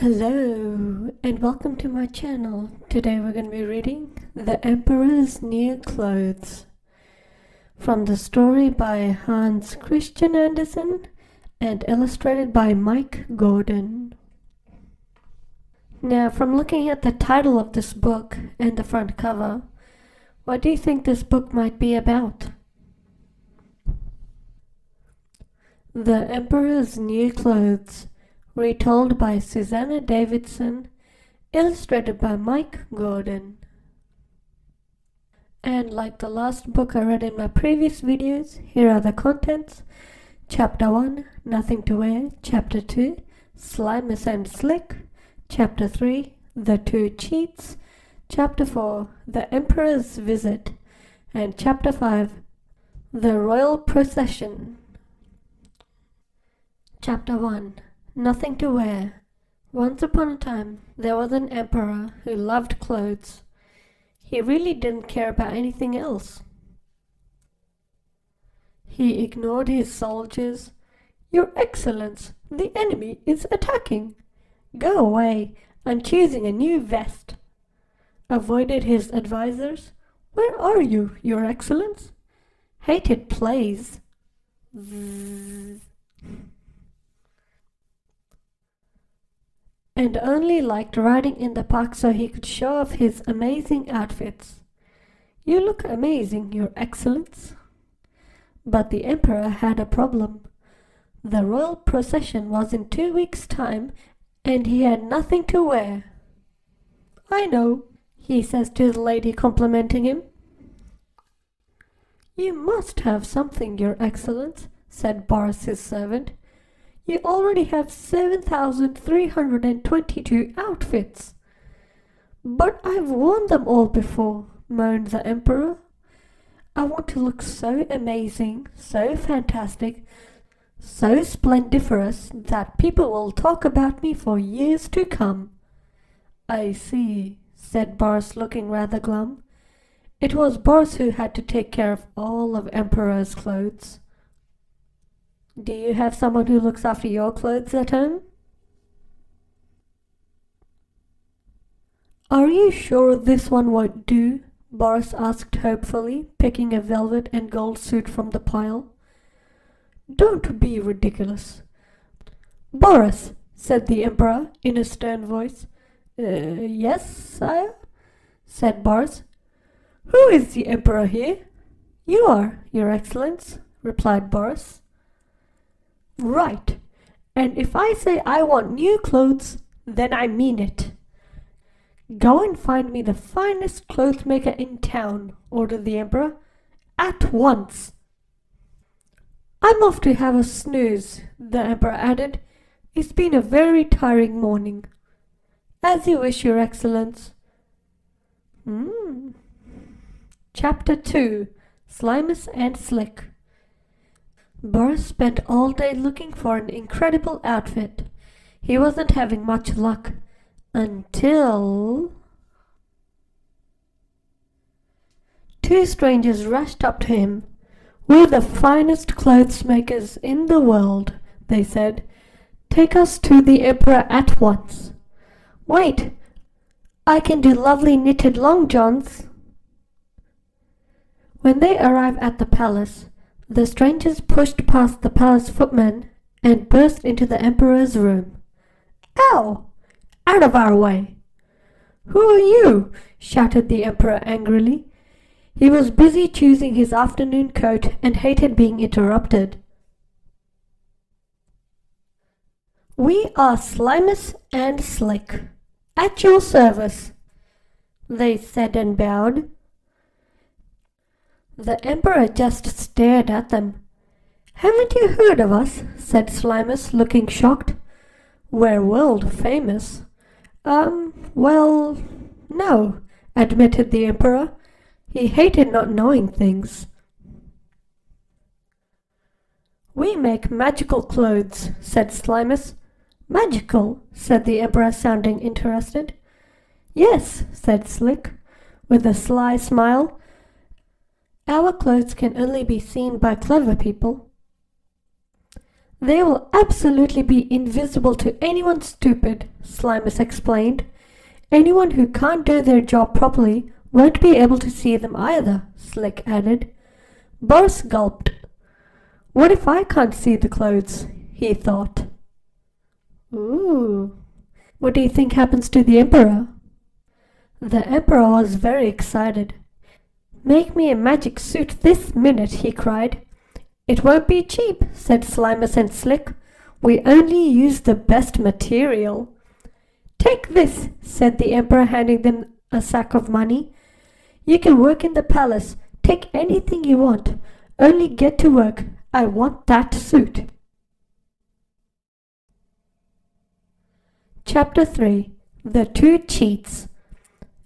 Hello and welcome to my channel. Today we're going to be reading The Emperor's New Clothes from the story by Hans Christian Andersen and illustrated by Mike Gordon. Now, from looking at the title of this book and the front cover, what do you think this book might be about? The Emperor's New Clothes, retold by Susanna Davidson, illustrated by Mike Gordon. And like the last book I read in my previous videos, here are the contents. Chapter 1, Nothing to Wear. Chapter 2, Slimus and Slick. Chapter 3, The Two Cheats. Chapter 4, The Emperor's Visit. And Chapter 5, The Royal Procession. Chapter 1, Nothing to Wear. Once upon a time, there was an emperor who loved clothes. He really didn't care about anything else. He ignored his soldiers. "Your Excellence, the enemy is attacking. Go away, I'm choosing a new vest." Avoided his advisors. "Where are you, Your Excellence?" Hated plays. And only liked riding in the park so he could show off his amazing outfits. "You look amazing, Your Excellence." But the emperor had a problem. The royal procession was in 2 weeks' time, and he had nothing to wear. "I know," he says to the lady complimenting him. "You must have something, Your Excellence," said Boris, his servant. "You already have 7,322 outfits." "But I've worn them all before," moaned the emperor. "I want to look so amazing, so fantastic, so splendiferous that people will talk about me for years to come." "I see," said Boris, looking rather glum. It was Boris who had to take care of all of Emperor's clothes. Do you have someone who looks after your clothes at home? "Are you sure this one won't do?" Boris asked hopefully, picking a velvet and gold suit from the pile. "Don't be ridiculous." "Boris," said the emperor in a stern voice. Yes, sire," said Boris. "Who is the emperor here?" "You are, Your Excellence," replied Boris. "Right. And if I say I want new clothes, then I mean it. Go and find me the finest clothes maker in town," ordered the emperor. "At once." "I'm off to have a snooze," the emperor added. "It's been a very tiring morning." "As you wish, Your Excellence." Chapter 2, Slimus and Slick. Boris spent all day looking for an incredible outfit. He wasn't having much luck until two strangers rushed up to him. "We're the finest clothes makers in the world," they said. "Take us to the emperor at once." "Wait, I can do lovely knitted long johns." When they arrived at the palace, the strangers pushed past the palace footman and burst into the emperor's room. "Ow! Out of our way!" "Who are you?" shouted the emperor angrily. He was busy choosing his afternoon coat and hated being interrupted. "We are Slimus and Slick, at your service," they said and bowed. The emperor just stared at them. "Haven't you heard of us?" said Slimus, looking shocked. "We're world famous." Well, no," admitted the emperor. He hated not knowing things. "We make magical clothes," said Slimus. "Magical?" said the emperor, sounding interested. "Yes," said Slick, with a sly smile. "Our clothes can only be seen by clever people." They will absolutely be invisible to anyone stupid, Slimus explained. Anyone who can't do their job properly won't be able to see them either, Slick added. Boris gulped. What if I can't see the clothes? He thought. Ooh. What do you think happens to the Emperor? The Emperor was very excited. Make me a magic suit this minute, he cried. It won't be cheap, said Slimus and Slick. We only use the best material. Take this, said the Emperor, handing them a sack of money. You can work in the palace. Take anything you want. Only get to work. I want that suit. Chapter 3. The Two Cheats.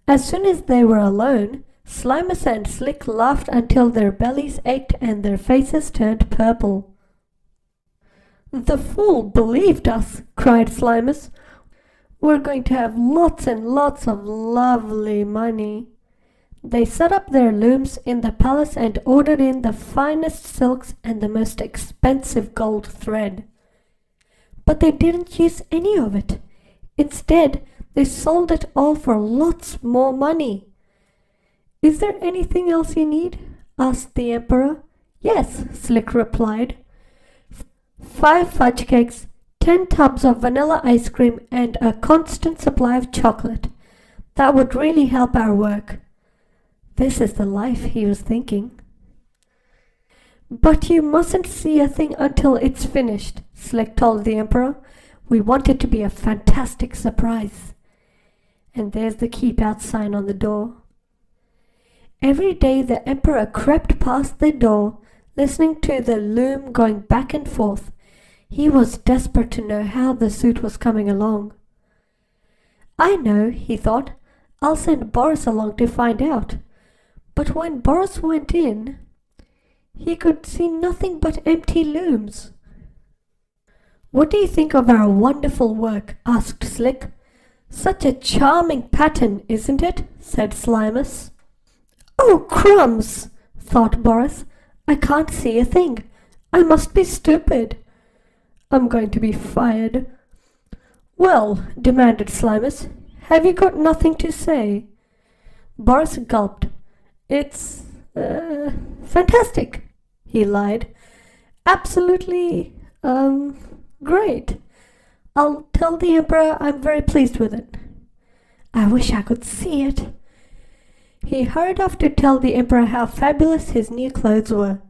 As soon as they were alone, Slimus and Slick laughed until their bellies ached and their faces turned purple. The fool believed us, cried Slimus. We're going to have lots and lots of lovely money. They set up their looms in the palace and ordered in the finest silks and the most expensive gold thread. But they didn't use any of it. Instead, they sold it all for lots more money. Is there anything else you need? Asked the Emperor. Yes, Slick replied. 5 fudge cakes, 10 tubs of vanilla ice cream, and a constant supply of chocolate. That would really help our work. This is the life, he was thinking. But you mustn't see a thing until it's finished, Slick told the Emperor. We want it to be a fantastic surprise. And there's the keep out sign on the door. Every day the Emperor crept past the door, listening to the loom going back and forth. He was desperate to know how the suit was coming along. I know, he thought. I'll send Boris along to find out. But when Boris went in, he could see nothing but empty looms. What do you think of our wonderful work? Asked Slick. Such a charming pattern, isn't it? Said Slimus. Oh, crumbs, thought Boris. I can't see a thing. I must be stupid. I'm going to be fired. Well, demanded Slimus, have you got nothing to say? Boris gulped. It's, fantastic, he lied. Absolutely, great. I'll tell the Emperor I'm very pleased with it. I wish I could see it. He hurried off to tell the Emperor how fabulous his new clothes were.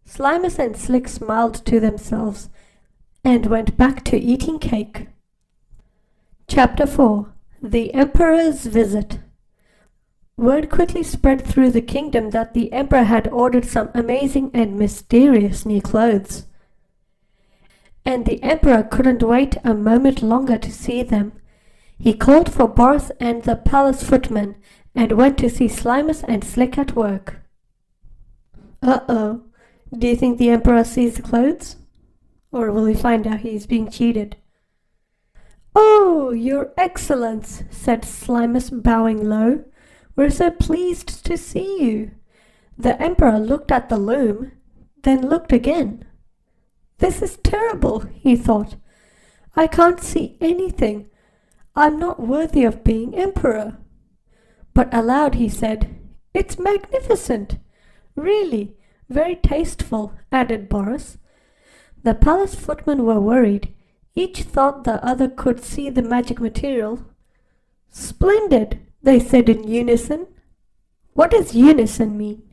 Slimus and Slick smiled to themselves and went back to eating cake. Chapter 4. The Emperor's Visit. Word quickly spread through the kingdom that the Emperor had ordered some amazing and mysterious new clothes. And the Emperor couldn't wait a moment longer to see them. He called for Boris and the palace footman and went to see Slimus and Slick at work. Uh-oh. Do you think the Emperor sees the clothes? Or will he find out he's being cheated? Oh, Your Excellence, said Slimus, bowing low. We're so pleased to see you. The Emperor looked at the loom, then looked again. This is terrible, he thought. I can't see anything. I'm not worthy of being Emperor. But aloud he said, It's magnificent. Really, very tasteful, added Boris. The palace footmen were worried. Each thought the other could see the magic material. Splendid, they said in unison. What does unison mean?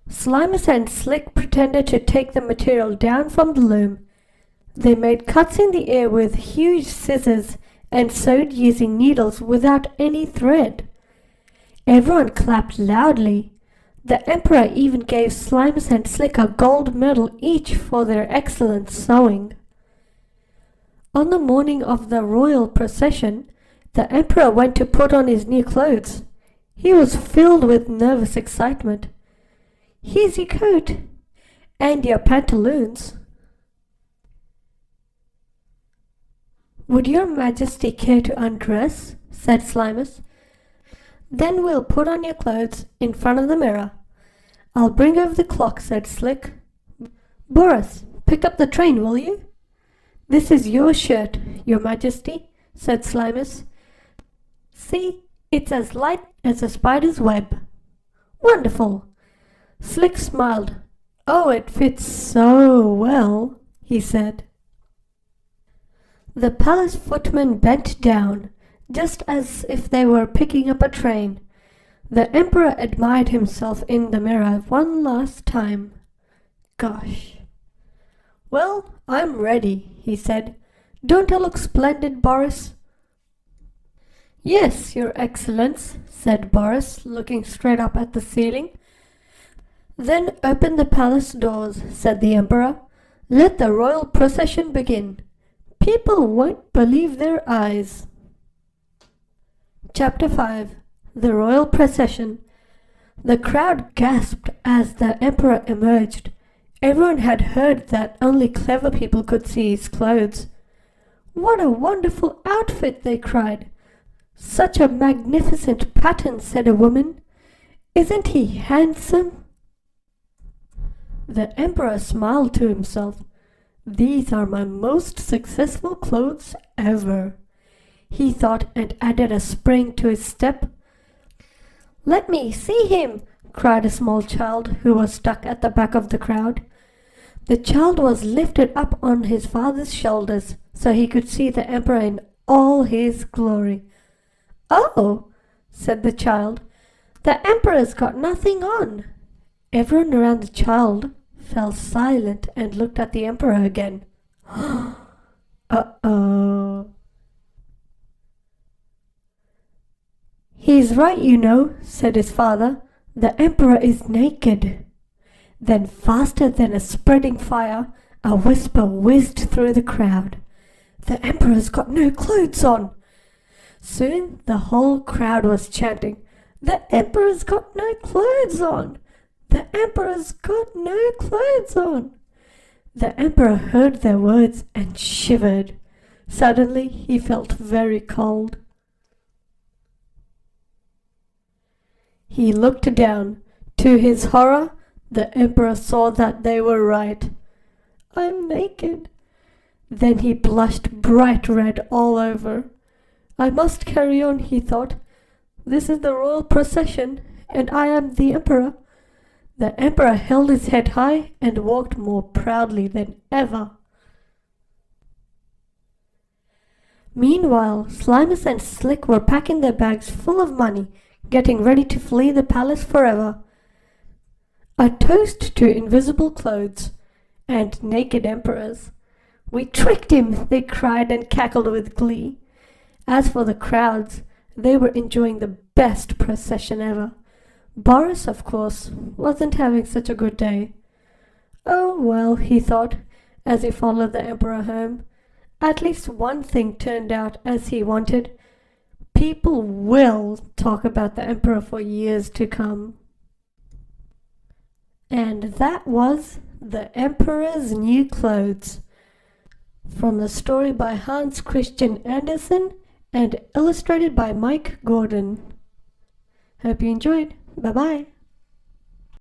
Slimus and Slick pretended to take the material down from the loom. They made cuts in the air with huge scissors and sewed using needles without any thread. Everyone clapped loudly. The Emperor even gave Slimus and Slick a gold medal each for their excellent sewing. On the morning of the royal procession, the Emperor went to put on his new clothes. He was filled with nervous excitement. Here's your coat. And your pantaloons. Would your Majesty care to undress? Said Slimus. Then we'll put on your clothes in front of the mirror. I'll bring over the clock, said Slick. Boris, Pick up the train, will you? This is your shirt, Your Majesty, said Slimus. See, it's as light as a spider's web. Wonderful! Slick smiled. Oh, it fits so well, he said. The palace footmen bent down, just as if they were picking up a train. The emperor admired himself in the mirror one last time. Gosh. Well, I'm ready, he said. Don't I look splendid, Boris? Yes, Your Excellence, said Boris, looking straight up at the ceiling. Then open the palace doors, said the emperor. Let the royal procession begin. People won't believe their eyes. Chapter 5. The Royal Procession. The crowd gasped as the emperor emerged. Everyone had heard that only clever people could see his clothes. What a wonderful outfit, they cried. Such a magnificent pattern, said a woman. Isn't he handsome? The emperor smiled to himself. These are my most successful clothes ever, he thought, and added a spring to his step. Let me see him, cried a small child who was stuck at the back of the crowd. The child was lifted up on his father's shoulders so he could see the emperor in all his glory. Oh, said the child, the emperor's got nothing on. Everyone around the child fell silent and looked at the emperor again. Uh-oh. He's right, you know, said his father. The emperor is naked. Then, faster than a spreading fire, a whisper whizzed through the crowd. The emperor's got no clothes on. Soon the whole crowd was chanting, The emperor's got no clothes on. The emperor's got no clothes on. The emperor heard their words and shivered. Suddenly he felt very cold. He looked down. To his horror, the emperor saw that they were right. I'm naked. Then he blushed bright red all over. I must carry on, he thought. This is the royal procession, and I am the emperor. The emperor held his head high and walked more proudly than ever. Meanwhile, Slimus and Slick were packing their bags full of money, getting ready to flee the palace forever. A toast to invisible clothes and naked emperors. We tricked him, they cried and cackled with glee. As for the crowds, they were enjoying the best procession ever. Boris, of course, wasn't having such a good day. Oh well, he thought, as he followed the emperor home. At least one thing turned out as he wanted. People will talk about the emperor for years to come. And that was The Emperor's New Clothes, from the story by Hans Christian Andersen and illustrated by Mike Gordon. Hope you enjoyed. Bye-bye.